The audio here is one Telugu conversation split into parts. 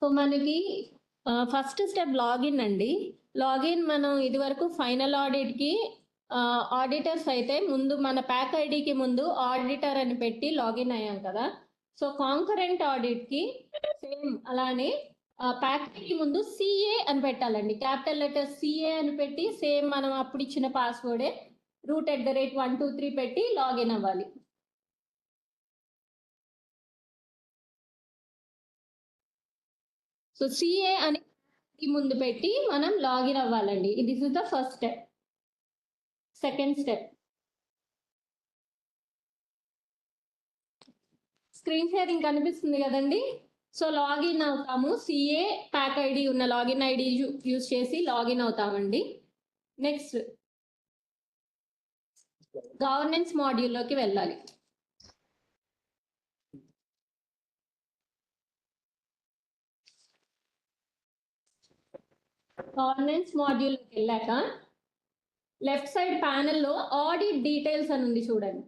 సో మనకి ఫస్ట్ స్టెప్ లాగిన్ అండి. లాగిన్ మనం ఇదివరకు ఫైనల్ ఆడిట్‌కి ఆడిటర్స్ అయితే ముందు మన ప్యాక్ ఐడీకి ముందు ఆడిటర్ అని పెట్టి లాగిన్ అయ్యాం కదా! సో కాంకరెంట్ ఆడిట్‌కి సేమ్ అలానే ప్యాక్ ఐడీకి ముందు సీఏ అని పెట్టాలండి. క్యాపిటల్ లెటర్ సీఏ అని పెట్టి సేమ్ మనం అప్పుడు ఇచ్చిన పాస్వర్డే @123 పెట్టి లాగిన్ అవ్వాలి. సో సీఏ అని ముందు పెట్టి మనం లాగిన్ అవ్వాలండి. This is the first step. Second step screen sharing కనిపిస్తుంది కదండి. సో లాగిన్ అవుతాము. సిఏ ప్యాక్ ఐడి ఉన్న లాగిన్ ఐడి యూజ్ చేసి లాగిన్ అవుతామండి. నెక్స్ట్ గవర్నెన్స్ మాడ్యూల్లోకి వెళ్ళాలి. గవర్నెన్స్ మాడ్యూల్లోకి వెళ్ళాక లెఫ్ట్ సైడ్ ప్యానెల్లో ఆడిట్ డీటెయిల్స్ అని ఉంది చూడండి.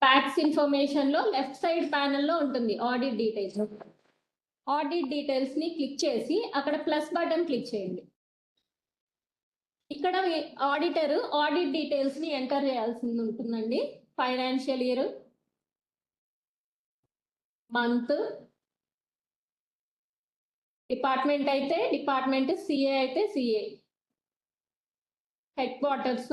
ప్యాక్స్ ఇన్ఫర్మేషన్ లో లెఫ్ట్ సైడ్ ప్యానెల్లో ఉంటుంది ఆడిట్ డీటెయిల్స్. ఆడిట్ డీటెయిల్స్ ని క్లిక్ చేసి అక్కడ ప్లస్ బటన్ క్లిక్ చేయండి. ఇక్కడ ఆడిటర్ ఆడిట్ డీటెయిల్స్ ని ఎంటర్ చేయాల్సింది ఉంటుందండి. ఫైనాన్షియల్ ఇయర్, మంత్, డిపార్ట్మెంట్ అయితే డిపార్ట్మెంట్, సిఏ అయితే CA, head quarters,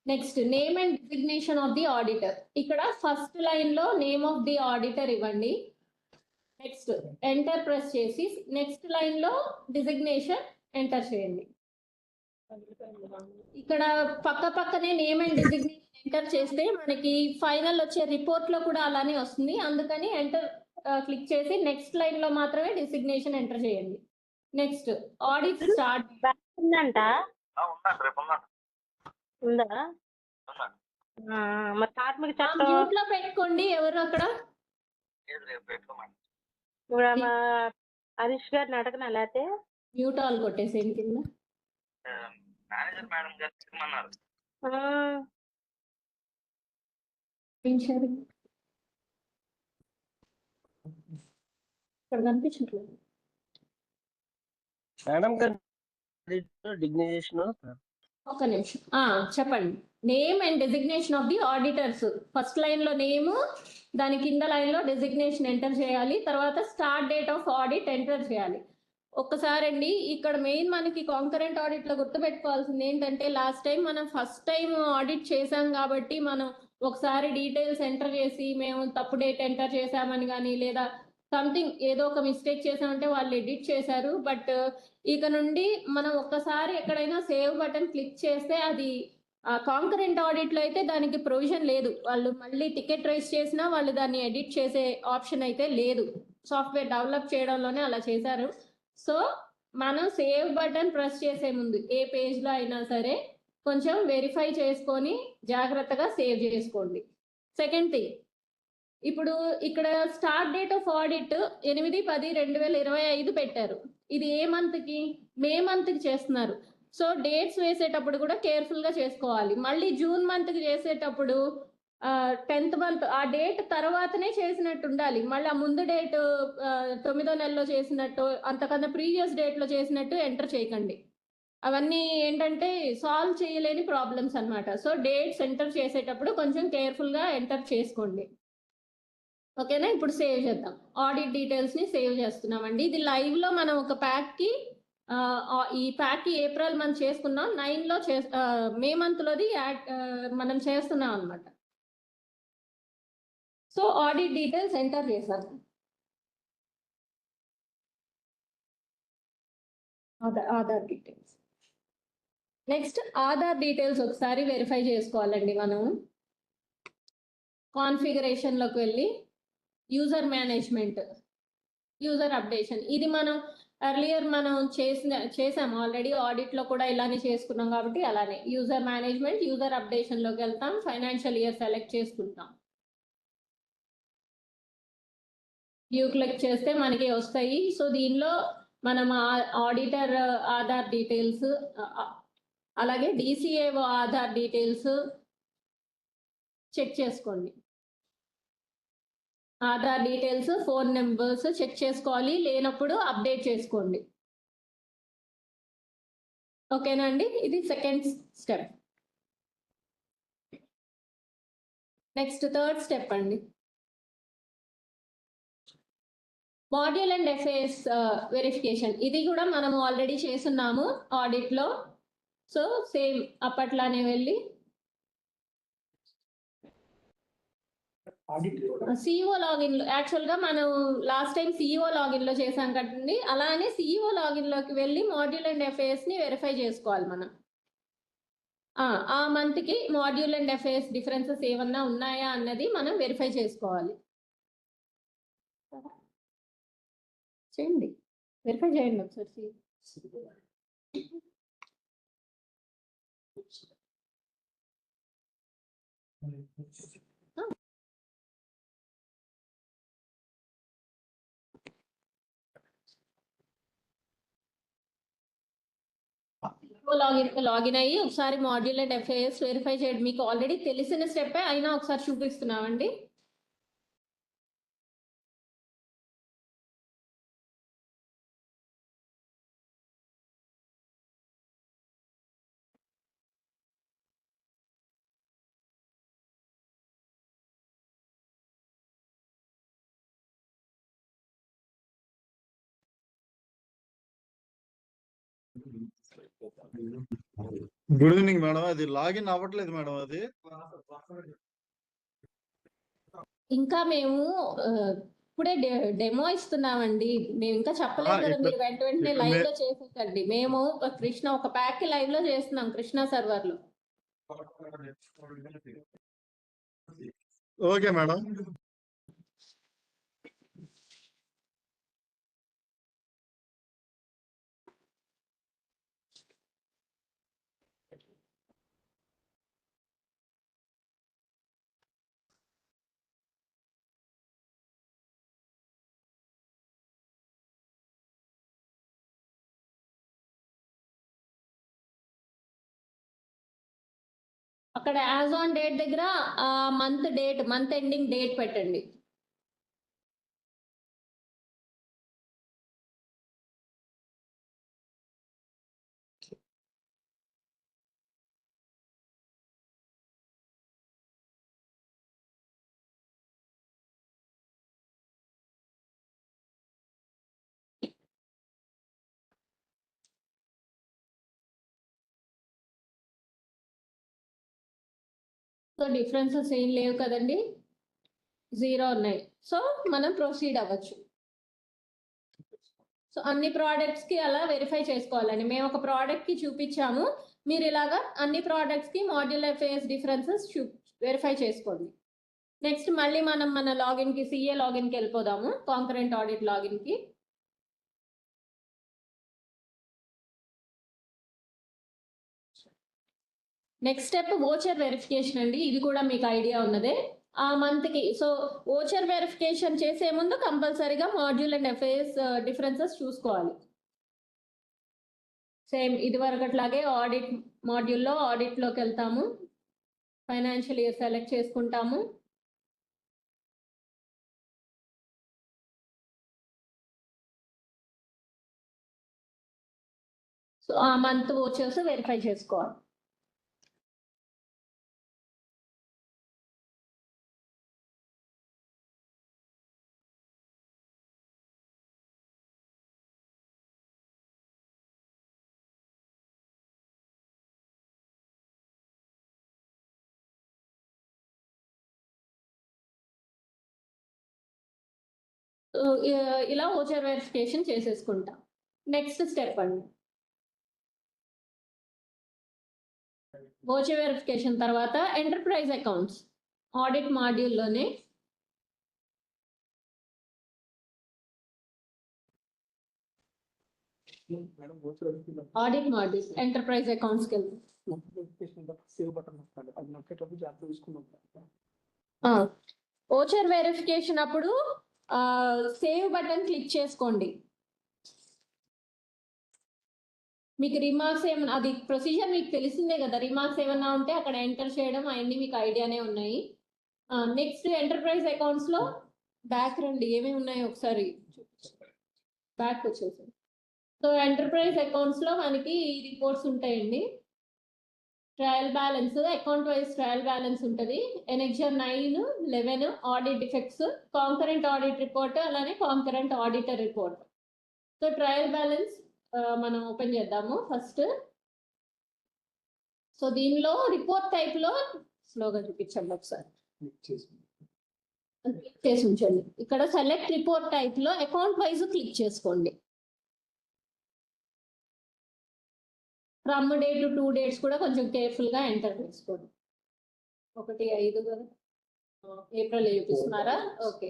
next name and designation of the auditor. ఇక్కడ ఫస్ట్ లైన్ లో నేమ్ ఆఫ్ ది ఆడిటర్ ఇవ్వండి. నెక్స్ట్ ఎంటర్ ప్రెస్ చేసి నెక్స్ట్ లైన్ లో డిజిగ్నేషన్ ఎంటర్ చేయండి. ఇక్కడ పక్కనే నేమ్ అండ్ డిజిగ్నేషన్ ఎంటర్ చేస్తే మనకి ఫైనల్ వచ్చే రిపోర్ట్ లో కూడా అలానే వస్తుంది. అందుకని ఎంటర్ క్లిక్ చేసి నెక్స్ట్ లైన్ లో మాత్రమే డిజిగ్నేషన్ ఎంటర్ చేయండి. నెక్స్ట్ ఆడిట్ స్టార్ట్ ఉందంట. ఉందా? మరి కార్మిక చట్టం మ్యూట్ లో పెట్టుకోండి. ఎవరు అక్కడ? హరీష్ గారిని అడగనా? లేకపోతే మ్యూట్ ఆల్ కొట్టేసేయండి కింద. మేనేజర్ మేడం గారు చెప్పమన్నారు. ఇక్కడ కనిపించట్లేదు మేడం గారు డిగ్నిజేషన్. ఒక్క నిమిషం చెప్పండి. Name and designation of the auditors. First line లో నేమ్, దాని కింద లైన్ లో డెసిగ్నేషన్ ఎంటర్ చేయాలి. తర్వాత start date of audit enter చేయాలి. ఒక్కసారి అండి, ఇక్కడ మెయిన్ మనకి కాంకరెంట్ ఆడిట్ లో గుర్తుపెట్టుకోవాల్సింది ఏంటంటే లాస్ట్ టైం మనం ఫస్ట్ టైం ఆడిట్ చేసాం కాబట్టి మనం ఒకసారి డీటెయిల్స్ ఎంటర్ చేసి మేము తప్పు డేట్ ఎంటర్ చేసామని కానీ లేదా సంథింగ్ ఏదో ఒక మిస్టేక్ చేసామంటే వాళ్ళు ఎడిట్ చేశారు. బట్ ఇక నుండి మనం ఒక్కసారి ఎక్కడైనా సేవ్ బటన్ క్లిక్ చేస్తే అది కాంకరెంట్ ఆడిట్ లో అయితే దానికి ప్రొవిజన్ లేదు. వాళ్ళు మళ్ళీ టికెట్ రైస్ చేసినా వాళ్ళు దాన్ని ఎడిట్ చేసే ఆప్షన్ అయితే లేదు. సాఫ్ట్వేర్ డెవలప్ చేయడంలోనే అలా చేశారు. సో మనం సేవ్ బటన్ ప్రెస్ చేసే ముందు ఏ పేజ్ లో అయినా సరే కొంచెం వెరిఫై చేసుకొని జాగ్రత్తగా సేవ్ చేసుకోండి. సెకండ్ థింగ్, ఇప్పుడు ఇక్కడ స్టార్ట్ డేట్ ఆఫ్ ఆడిట్ 8/10/2025 పెట్టారు. ఇది ఏ మంత్ కి? మే మంత్ కి చేస్తున్నారు. సో డేట్స్ వేసేటప్పుడు కూడా కేర్ఫుల్ గా చేసుకోవాలి. మళ్ళీ జూన్ మంత్ కి చేసేటప్పుడు 10th మంత్ ఆ డేట్ తర్వాతనే చేసినట్టు ఉండాలి. మళ్ళీ ముందు డేట్ 9వ నెలలో చేసినట్టు, అంతకన్నా ప్రీవియస్ డేట్ లో చేసినట్టు ఎంటర్ చేయకండి. అవన్నీ ఏంటంటే సాల్వ్ చేయలేని ప్రాబ్లమ్స్ అన్నమాట. సో డేట్స్ ఎంటర్ చేసేటప్పుడు కొంచెం కేర్ఫుల్ గా ఎంటర్ చేసుకోండి. ఓకేనా? ఇప్పుడు సేవ్ చేద్దాం. ఆడిట్ డీటెయిల్స్ ని సేవ్ చేస్తున్నామండి. ఇది లైవ్ లో మనం ఒక ప్యాక్ కి ఈ ప్యాక్ కి ఏప్రిల్ మంత్ చేసుకున్నాం. 9 లో మే మంత్ లోది మనం చేస్తున్నాం అన్నమాట. సో ఆడిట్ డీటెయిల్స్ ఎంటర్ చేశాను. Aadhaar details. Next Aadhaar details ఒకసారి వెరిఫై చేసుకోవాలండి. మనం కాన్ఫిగరేషన్ లోకి వెళ్ళి యూజర్ మేనేజ్మెంట్, యూజర్ అప్డేషన్, ఇది మనం ఎర్లియర్ మనం చేసాము ఆల్రెడీ. ఆడిట్ లో కూడా ఇలానే చేసుకున్నాం కాబట్టి అలానే యూజర్ మేనేజ్మెంట్, యూజర్ అప్డేషన్ లోకి వెళ్తాం. ఫైనాన్షియల్ ఇయర్ సెలెక్ట్ చేసుకుంటాం. వ్యూ క్లిక్ చేస్తే మనకి వస్తాయి. సో దీనిలో మనం ఆడిటర్ ఆధార్ డీటెయిల్స్, అలాగే డిసిఏఓ ఆధార్ డీటెయిల్స్, చెక్ చేసుకోండి. Aadhaar details, phone numbers check చేసుకోవాలి. లేనప్పుడు అప్డేట్ చేసుకోండి. ఓకేనా అండి? ఇది second step. Next third step అండి. Module and FAS verification. ఇది కూడా మనం ఆల్రెడీ చేస్తున్నాము ఆడిట్లో. సో సేమ్ అప్పట్లానే వెళ్ళి సిఇఓ లాగిన్ లో యాక్చువల్ గా మనం లాస్ట్ టైం సిఇఓ లాగిన్ లో చేసాం కదండి. అలానే సిఇఓ లాగిన్ లోకి వెళ్ళి మాడ్యూల్ అండ్ ఎఫ్ఏఎస్ ని వెరిఫై చేసుకోవాలి మనం. ఆ మంత్ కి మాడ్యూల్ అండ్ ఎఫ్ఏఎస్ డిఫరెన్సెస్ ఏమన్నా ఉన్నాయా అన్నది మనం వెరిఫై చేసుకోవాలి. చేయండి, వెరిఫై చేయండి ఒకసారి. లాగిన్ అయ్యి ఒకసారి మాడ్యూల్ అండ్ ఎఫ్ఏఎస్ వెరిఫై చేయండి. మీకు ఆల్రెడీ తెలిసిన స్టెప్ అయినా ఒకసారి చూపిస్తున్నామండి. Good evening madam. అది లాగిన్ అవ్వట్లేదు మేడం. అది ఇంకా మేము ఇప్పుడే డెమో ఇస్తున్నామండి. మేము ఇంకా చెప్పలేదు కదా, మీరు వెంటనే లైవ్ లో చేసేసండి. మేము కృష్ణ ఒక ప్యాక్ లైవ్ లో చేస్తున్నాం కృష్ణ సర్వర్ లో. Okay madam. అక్కడ యాజ్ ఆన్ డేట్ దగ్గర మంత్ ఎండింగ్ డేట్ పెట్టండి. సో డిఫరెన్సెస్ ఏం లేవు కదండి, 0 ఉన్నాయి. సో మనం ప్రొసీడ్ అవ్వచ్చు. సో అన్ని ప్రోడక్ట్స్ కి అలా వెరిఫై చేసుకోవాలండి. మేము ఒక ప్రోడక్ట్ కి చూపించాము, మీరు ఇలాగా అన్ని ప్రోడక్ట్స్ కి మాడ్యూల్ ఎఫ్ఏఎస్ డిఫరెన్సెస్ వెరిఫై చేసుకోండి. నెక్స్ట్ మళ్ళీ మనం మన లాగిన్ కి సిఏ లాగిన్ కి వెళ్ళిపోదాము, కాంకరెంట్ ఆడిట్ లాగిన్ కి. నెక్స్ట్ స్టెప్ వోచర్ వెరిఫికేషన్ అండి. ఇది కూడా మీకు ఐడియా ఉన్నదే. ఆ మంత్ కి సో వోచర్ వెరిఫికేషన్ చేసే ముందు కంపల్సరీగా మాడ్యూల్ అండ్ ఎఫ్ఏఎస్ డిఫరెన్సెస్ చూసుకోవాలి. సేమ్ ఇది వరకట్లాగే ఆడిట్ మాడ్యూల్లో ఆడిట్ లోకి వెళ్తాము, ఫైనాన్షియల్ ఇయర్ సెలెక్ట్ చేసుకుంటాము. సో ఆ మంత్ వోచర్స్ వెరిఫై చేసుకోవాలి. ఇలా వోచర్ వెరిఫికేషన్ చేసేసుకుంటాం. నెక్స్ట్ స్టెప్ అండి, వోచర్ వెరిఫికేషన్ తర్వాత ఎంటర్ప్రైజ్ అకౌంట్స్ ఆడిట్ మాడ్యూల్లోనే ఆడిట్ మాడ్యూల్ ఎంటర్ప్రైజ్ అకౌంట్స్కి వెళ్తాం. వోచర్ వెరిఫికేషన్ అప్పుడు సేవ్ బటన్ క్లిక్ చేసుకోండి. మీకు రిమార్క్స్ ఏమన్నా, అది ప్రొసీజర్ మీకు తెలిసిందే కదా, రిమార్క్స్ ఏమన్నా ఉంటే అక్కడ ఎంటర్ చేయడం అవన్నీ మీకు ఐడియానే ఉన్నాయి. నెక్స్ట్ ఎంటర్ప్రైజ్ అకౌంట్స్ లో బ్యాక్ రండి, ఏమేమి ఉన్నాయో ఒకసారి బ్యాక్ వచ్చేసి. సో ఎంటర్ప్రైజ్ అకౌంట్స్ లో మనకి రిపోర్ట్స్ ఉంటాయండి. Trial balance, account wise trial balance ఉంటుంది. Annexure 9, 11 audit defects, concurrent audit report, అలానే concurrent auditor report. So trial balance మనం ఓపెన్ చేద్దాము ఫస్ట్. సో దీనిలో రిపోర్ట్ టైప్ లో స్లోగా చూపించండి ఒకసారి, క్లిక్ చేసి ఉంచండి. ఇక్కడ సెలెక్ట్ రిపోర్ట్ టైప్ లో అకౌంట్ వైజ్ క్లిక్ చేసుకోండి. ఫ్రమ్ డే టు 2 డేట్స్ కూడా కొంచెం కేర్ఫుల్ గా ఎంటర్ చేసుకోండి. 1/5 కదా, ఏప్రిల్ చూపిస్తున్నారా? ఓకే.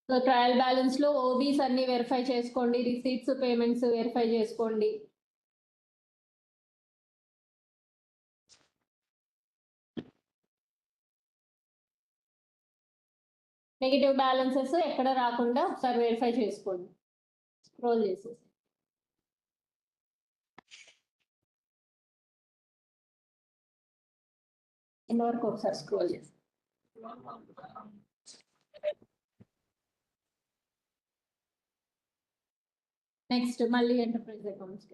సో ట్రయల్ బ్యాలెన్స్ లో ఓబీస్ అన్ని వెరిఫై చేసుకోండి, రిసీట్స్ పేమెంట్స్ వెరిఫై చేసుకోండి. నెగిటివ్ బ్యాలెన్సెస్ ఎక్కడ రాకుండా ఒకసారి వెరిఫై చేసుకోండి, స్క్రోల్ చేసేసి. ఇంతవరకు ఒకసారి స్క్రోల్ చేసి నెక్స్ట్ మళ్ళీ ఎంటర్ప్రైజ్ అకౌంట్స్.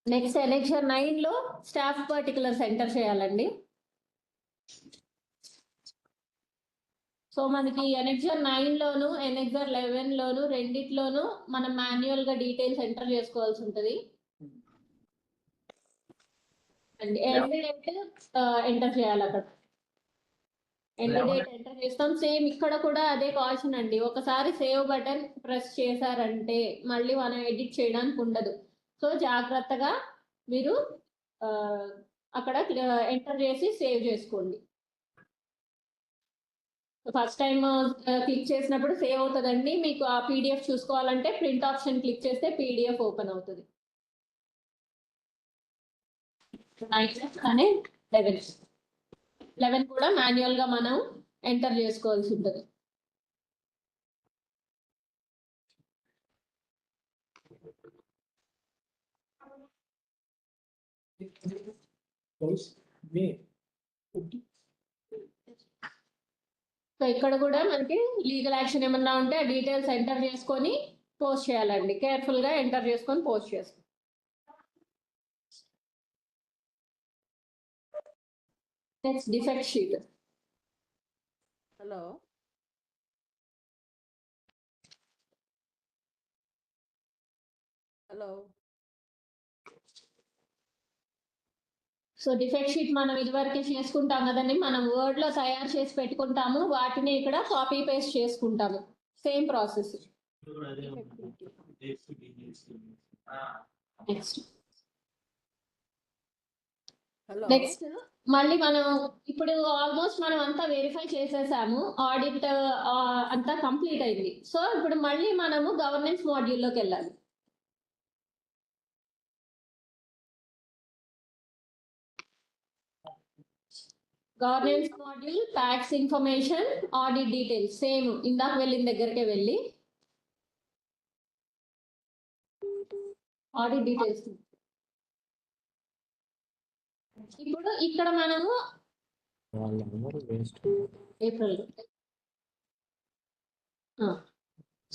నెక్స్ట్ ఎనెక్జర్ 9 లో స్టాఫ్ పర్టికులర్స్ ఎంటర్ చేయాలండి. సో మనకి ఎనెక్జర్ 9 లోను ఎనెక్జర్ 11 లోను రెండిట్లోనూ మనం మాన్యువల్ గా డీటెయిల్స్ ఎంటర్ చేసుకోవాల్సి ఉంటుంది. అండ్ ఎండ్ డేట్ ఎంటర్ చేయాలి అక్కడ. ఎండ్ డేట్ ఎంటర్ చేస్తాం. సేమ్ ఇక్కడ కూడా అదే కాషన్ అండి, ఒకసారి సేవ్ బటన్ ప్రెస్ చేశారంటే మళ్ళీ మనం ఎడిట్ చేయడానికి ఉండదు. సో జాగ్రత్తగా మీరు అక్కడ ఎంటర్ చేసి సేవ్ చేసుకోండి. ఫస్ట్ టైం క్లిక్ చేసినప్పుడు సేవ్ అవుతుందండి. మీకు ఆ పీడిఎఫ్ చూసుకోవాలంటే ప్రింట్ ఆప్షన్ క్లిక్ చేస్తే పీడిఎఫ్ ఓపెన్ అవుతుంది. కానీ 11 కూడా మాన్యువల్ గా మనం ఎంటర్ చేసుకోవాల్సి ఉంటుంది. సో ఇక్కడ కూడా మనకి లీగల్ యాక్షన్ ఏమన్నా ఉంటే ఆ డీటెయిల్స్ ఎంటర్ చేసుకొని పోస్ట్ చేయాలండి. కేర్ఫుల్ గా ఎంటర్ చేసుకొని పోస్ట్ చేసుకోండి. Next defect sheet. Hello hello so defect sheet మనం ఇదివరకే చేసుకుంటాం కదండి, మనం వర్డ్ లో తయారు చేసి పెట్టుకుంటాము, వాటిని ఇక్కడ కాపీ పేస్ట్ చేసుకుంటాము. Same process. Next hello next మళ్ళీ మనం ఇప్పుడు ఆల్మోస్ట్ మనం అంతా వెరిఫై చేసేసాము, ఆడిట్ అంతా కంప్లీట్ అయింది. సో ఇప్పుడు మళ్ళీ మనము గవర్నెన్స్ మాడ్యూల్లోకి వెళ్ళాలి. Governance module, tax information, audit details, same ఇందాక వెళ్ళిన దగ్గరకే వెళ్ళి ఆడిట్ డీటెయిల్స్. ఇప్పుడు ఇక్కడ మనము ఏప్రిల్.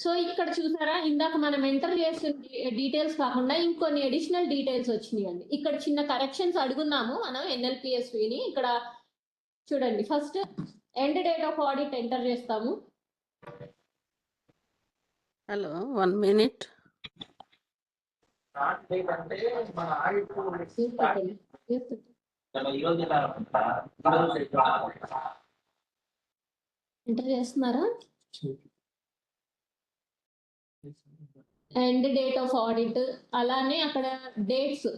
సో ఇక్కడ చూసారా, ఇందాక మనం ఎంటర్ చేసిన డీటెయిల్స్ కాకుండా ఇంకొన్ని అడిషనల్ డీటెయిల్స్ వచ్చినాయి అండి. ఇక్కడ చిన్న కరెక్షన్స్ అడుగున్నాము మనం ఎన్ఎల్పిఎస్విని. ఇక్కడ చూడండి, first end date of audit enter చేస్తాము. Hello 1 minute. ఎంటర్ చేస్తున్నారా? ఎండ్ డేట్ ఆఫ్ ఆడిట్, అలానే అక్కడ డేట్స్,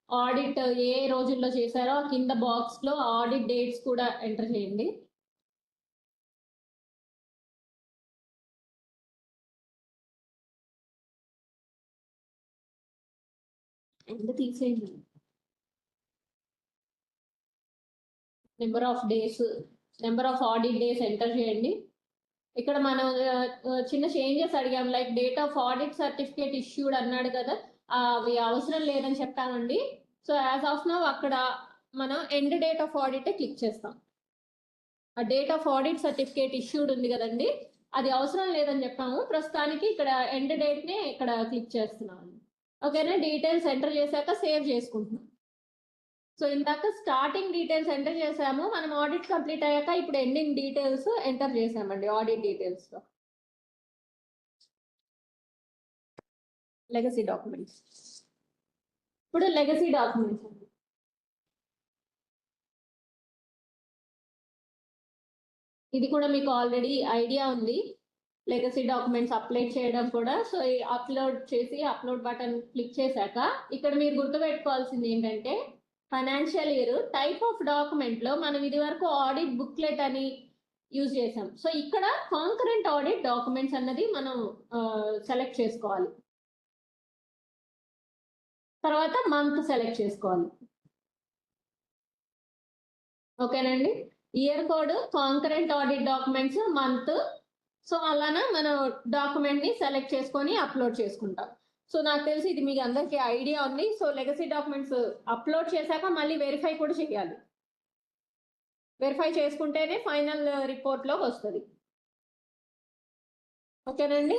ఆడిట్ ఏ రోజుల్లో చేశారో కింద బాక్స్ లో ఆడిట్ డేట్స్ కూడా ఎంటర్ చేయండి. ఎండ్ తీసేయండి. Number of days, number of audit days enter చేయండి. ఇక్కడ మనం చిన్న చేంజెస్ అడిగాం, like date of audit certificate issued అన్నాడు కదా, అవి అవసరం లేదని చెప్పామండి. సో యాజ్ ఆఫ్ నౌ అక్కడ మనం end date of audit click చేస్తాం. ఆ date of audit certificate issued ఉంది కదండి, అది అవసరం లేదని చెప్పాము. ప్రస్తుతానికి ఇక్కడ ఎండ్ డేట్ని ఇక్కడ క్లిక్ చేస్తున్నాము. ఓకేనా, డీటెయిల్స్ ఎంటర్ చేశాక సేవ్ చేసుకుంటున్నాం. సో ఇందాక స్టార్టింగ్ డీటెయిల్స్ ఎంటర్ చేసాము, మనం ఆడిట్ కంప్లీట్ అయ్యాక ఇప్పుడు ఎండింగ్ డీటెయిల్స్ ఎంటర్ చేసామండి. ఆడిట్ డీటెయిల్స్ లో లెగసీ డాక్యుమెంట్స్. ఇప్పుడు లెగసీ డాక్యుమెంట్స్ అండి. ఇది కూడా మీకు ఆల్రెడీ ఐడియా ఉంది, లెగసీ డాక్యుమెంట్స్ అప్లోడ్ చేయడం కూడా. సో అప్లోడ్ చేసి అప్లోడ్ బటన్ క్లిక్ చేశాక ఇక్కడ మీరు గుర్తుపెట్టుకోవాల్సింది ఏంటంటే, financial year type of document లో మనం ఇది వరకు ఆడిట్ బుక్లెట్ అని యూజ్ చేసాం. సో ఇక్కడ కాంకరెంట్ ఆడిట్ డాక్యుమెంట్స్ అన్నది మనం సెలెక్ట్ చేసుకోవాలి. తర్వాత మంత్ సెలెక్ట్ చేసుకోవాలి. ఓకేనండి, year code, concurrent audit documents, month. So అలానే మనం డాక్యుమెంట్ ని సెలెక్ట్ చేసుకొని అప్లోడ్ చేసుకుంటాం. సో నాకు తెలిసి ఇది మీకు అందరికీ ఐడియా ఉంది. సో లెగసీ డాక్యుమెంట్స్ అప్లోడ్ చేశాక మళ్ళీ వెరిఫై కూడా చేయాలి. వెరిఫై చేసుకుంటేనే ఫైనల్ రిపోర్ట్లోకి వస్తుంది. ఓకేనండి,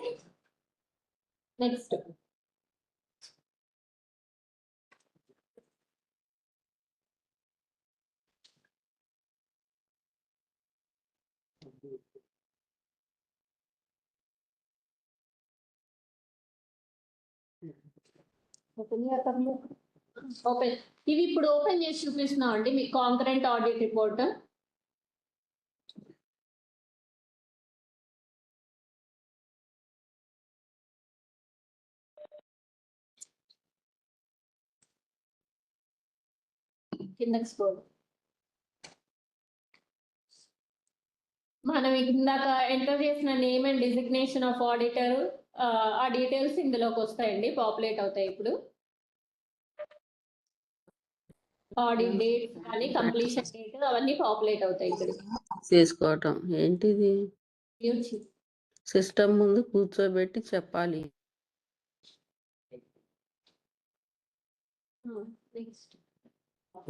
నెక్స్ట్ ఓపెన్. ఇవి ఇప్పుడు ఓపెన్ చేసి చూపిస్తున్నాం అండి మీకు కాంకరెంట్ ఆడిట్ రిపోర్ట్. కిందకి స్క్రోల్. మనం ఇందాక ఎంటర్ చేసిన name and designation of auditor, ఆ డీటెయిల్స్ ఇందులోకి వస్తాయండి, పాపులేట్ అవుతాయి. ఇప్పుడు ఆడిట్ డేట్ కానీ కంప్లీషన్ డేట్ అవన్నీ పాపులేట్ అవుతాయి ఇక్కడ. చేసుకోవటం ఏంటిది? మ్యూట్ సిస్టమ్ ముందు కూర్చోబెట్టి చెప్పాలి. నెక్స్ట్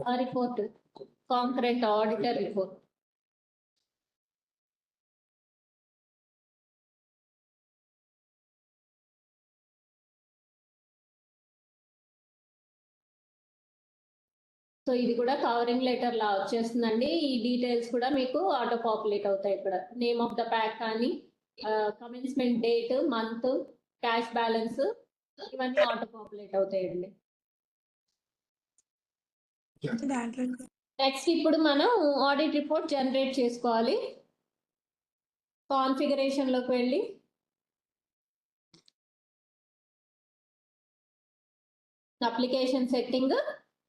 ఆ report, concurrent auditor report. So ఇది కూడా కవరింగ్ లెటర్ లా వచ్చేస్తుందండి. ఈ డీటెయిల్స్ కూడా మీకు ఆటో పాపులేట్ అవుతాయి. ఇక్కడ నేమ్ ఆఫ్ ద ప్యాక్ కానీ, commencement date, month, cash balance, ఇవన్నీ ఆటో పాపులేట్ అవుతాయండి. నెక్స్ట్ ఇప్పుడు మనం ఆడిట్ రిపోర్ట్ జనరేట్ చేసుకోవాలి. కాన్ఫిగరేషన్ లోకి వెళ్ళి application setting,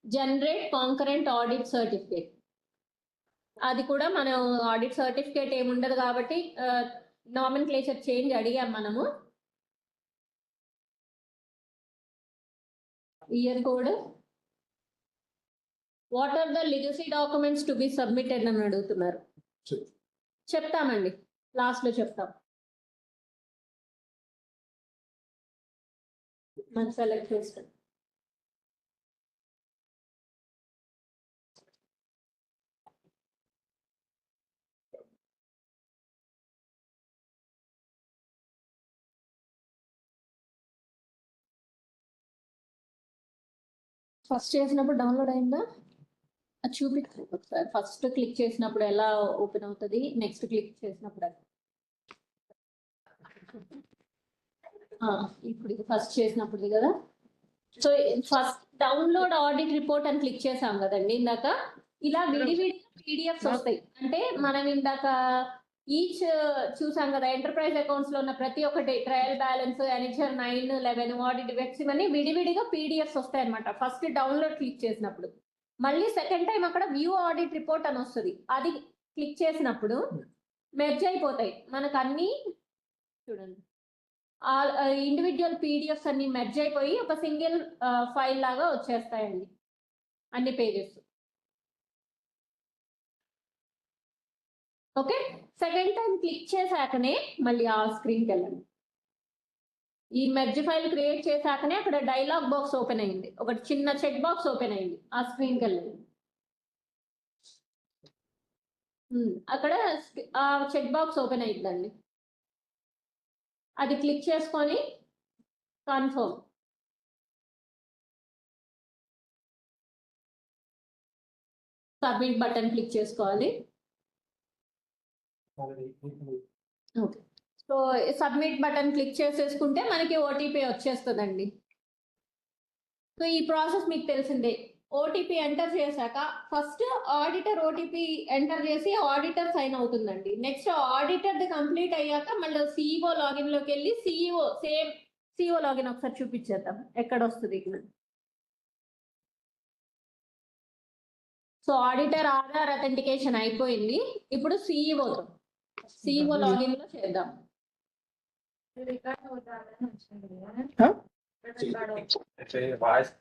generate concurrent audit certificate. అది కూడా మనం ఆడిట్ సర్టిఫికేట్ ఏముండదు కాబట్టి నామిన్క్లేచర్ చేంజ్ అడిగాం మనము. Year code, what are the legacy documents to be submitted అని అడుగుతున్నారు. చెప్తామండి, లాస్ట్ లో చెప్తాం. మనం సెలెక్ట్ చేస్తాం. ఫస్ట్ చేసినప్పుడు డౌన్లోడ్ అయిందా అది చూపిస్తుంది ఒకసారి. ఫస్ట్ క్లిక్ చేసినప్పుడు ఎలా ఓపెన్ అవుతుంది, నెక్స్ట్ క్లిక్ చేసినప్పుడు ఇప్పుడు ఇది ఫస్ట్ చేసినప్పుడు కదా. So first download audit report అని క్లిక్ చేసాం కదండి ఇందాక. ఇలా విడివిడిగా పీడిఎఫ్స్ వస్తాయి. అంటే మనం ఇందాక ఈచ్ చూసాం కదా, ఎంటర్ప్రైజ్ అకౌంట్స్ లో ఉన్న ప్రతి ఒక్కటి ట్రయల్ బ్యాలెన్స్, ఎనిచర్ 9, 11 ఆడిట్ డిబెక్ట్స్ ఇవన్నీ విడివిడిగా పీడిఎఫ్స్ వస్తాయి అనమాట ఫస్ట్ డౌన్లోడ్ క్లిక్ చేసినప్పుడు. మళ్ళీ సెకండ్ టైం అక్కడ వ్యూ ఆడిట్ రిపోర్ట్ అని వస్తుంది, అది క్లిక్ చేసినప్పుడు మెర్జ్ అయిపోతాయి మనకు అన్ని. చూడండి, ఇండివిజువల్ పీడిఎఫ్స్ అన్ని మెర్జ్ అయిపోయి ఒక సింగిల్ ఫైల్ లాగా వచ్చేస్తాయండి అన్ని pages. Okay, second time click చేశాకనే మళ్ళీ ఆ స్క్రీన్కి వెళ్ళండి. ఈ మెర్జ్ ఫైల్ క్రియేట్ చేశాకనే అక్కడ డైలాగ్ బాక్స్ ఓపెన్ అయింది, ఒకటి చిన్న చెక్ బాక్స్ ఓపెన్ అయింది, ఆ స్క్రీన్కి వెళ్ళండి. అక్కడ ఆ చెక్ బాక్స్ ఓపెన్ అయిందండి, అది క్లిక్ చేసుకొని కన్ఫర్మ్. సబ్మిట్ బటన్ క్లిక్ చేసుకోవాలి. Okay, so submit button click చేసేసుకుంటే మనకి ఓటీపీ వచ్చేస్తుందండి. సో ఈ ప్రాసెస్ మీకు తెలిసిందే. ఓటీపీ ఎంటర్ చేశాక ఫస్ట్ ఆడిటర్ ఓటీపీ ఎంటర్ చేసి ఆడిటర్ సైన్ అవుతుందండి. నెక్స్ట్ ఆడిటర్ కంప్లీట్ అయ్యాక మళ్ళీ సిఇఓ లాగిన్ లోకి వెళ్ళి సిఇఓ లాగిన్ ఒకసారి చూపించేద్దాం ఎక్కడ వస్తుంది ఇక్కడ. సో ఆడిటర్ ఆధార్ అథెంటికేషన్ అయిపోయింది, ఇప్పుడు సిఇఓ లాగిన్ లో చేద్దాం. వాయిస్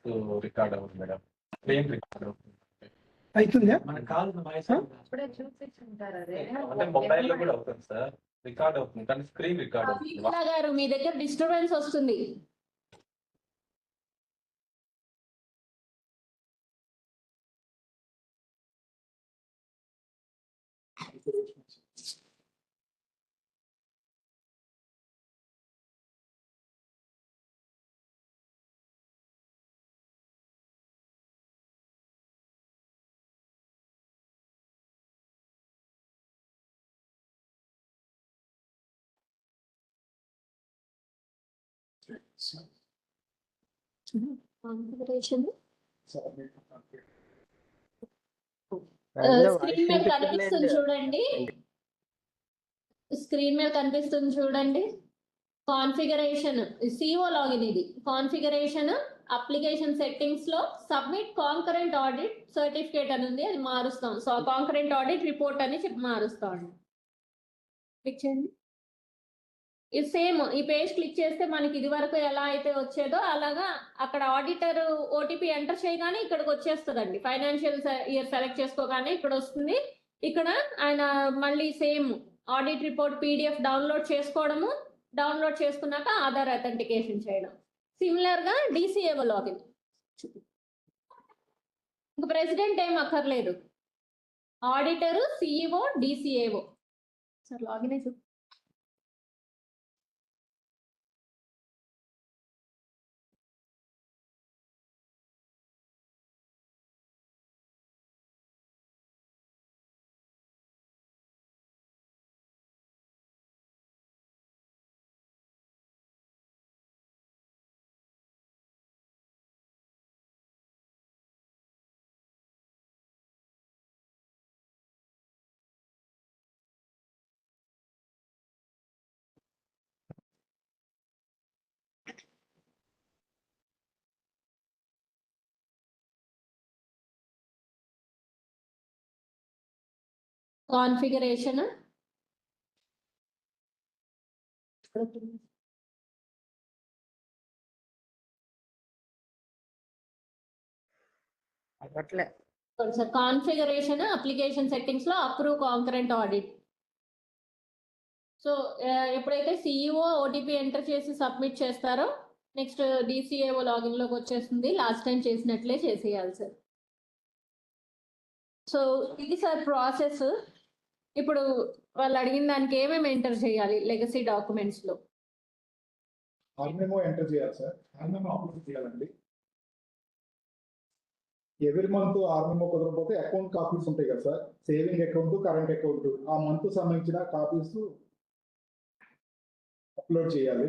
రికార్డ్ అవుతుంది మేడం, స్క్రీన్ రికార్డ్ అవుతుంది. అవుతుందా? మనకు కావాల్సిన వాయిస్ అంటే మొబైల్ లో కూడా అవుతుంది సార్, రికార్డ్ అవుతుంది కానీ స్క్రీన్ రికార్డ్ అవుతుంది. గారు మీ దగ్గర డిస్టర్బెన్స్ వస్తుంది. కాన్ఫిగరేషన్ స్క్రీన్ మీద కనిపిస్తుంది చూడండి, స్క్రీన్ మీద కనిపిస్తుంది చూడండి. కాన్ఫిగరేషన్ సిఓ లాగిన్, ఇది కాన్ఫిగరేషన్ అప్లికేషన్ సెట్టింగ్స్ లో సబ్మిట్ కాంకరెంట్ ఆడిట్ సర్టిఫికేట్ అని ఉంది, అది మారుస్తాం. సో కాంకరెంట్ ఆడిట్ రిపోర్ట్ అని చెప్పి మారుస్తాం. క్లిక్ చేయండి. ఇది సేమ్ ఈ పేజ్ క్లిక్ చేస్తే మనకి ఇది వరకు ఎలా అయితే వచ్చేదో అలాగా అక్కడ ఆడిటర్ ఓటీపీ ఎంటర్ చేయగానే ఇక్కడికి వచ్చేస్తుందండి. ఫైనాన్షియల్ ఇయర్ సెలెక్ట్ చేసుకోగానే ఇక్కడ వస్తుంది. ఇక్కడ ఆయన మళ్ళీ same audit report PDF download చేసుకోవడము, డౌన్లోడ్ చేసుకున్నాక ఆధార్ అథెంటికేషన్ చేయడం. సిమిలర్ గా డిసిఏఓ లాగిన్, ఇంకా ప్రెసిడెంట్ ఏం అక్కర్లేదు, ఆడిటర్ సిఇఓ డిసిఏఓ. సార్ లాగిన్ అయితే configuration sir, configuration application settings లో అప్రూవ్ కాంకరెంట్ ఆడిట్. సో ఎప్పుడైతే సిఇఓ ఓటీపీ ఎంటర్ చేసి సబ్మిట్ చేస్తారో నెక్స్ట్ డిసిఏఓ లాగిన్ లోకి వచ్చేస్తుంది. లాస్ట్ టైం చేసినట్లే చేసేయాలి సార్. సో ఇది సార్ ప్రాసెస్. ఇప్పుడు వాళ్ళు అడిగిన దానికి ఏమేమి ఎంటర్ చేయాలి లెగసీ డాక్యుమెంట్స్ లో? ఆర్మెమో ఎంటర్ చేయాలి సార్, ఆర్మెమో అప్లోడ్ చేయాలండి. ఎవ్రీ మంత్ ఆర్మెమో కుదరకపోతే అకౌంట్ కాపీస్ ఉంటాయి కదా sir, saving account, current account, ఆ మంత్ సంబంధించిన కాపీస్ అప్లోడ్ చేయాలి.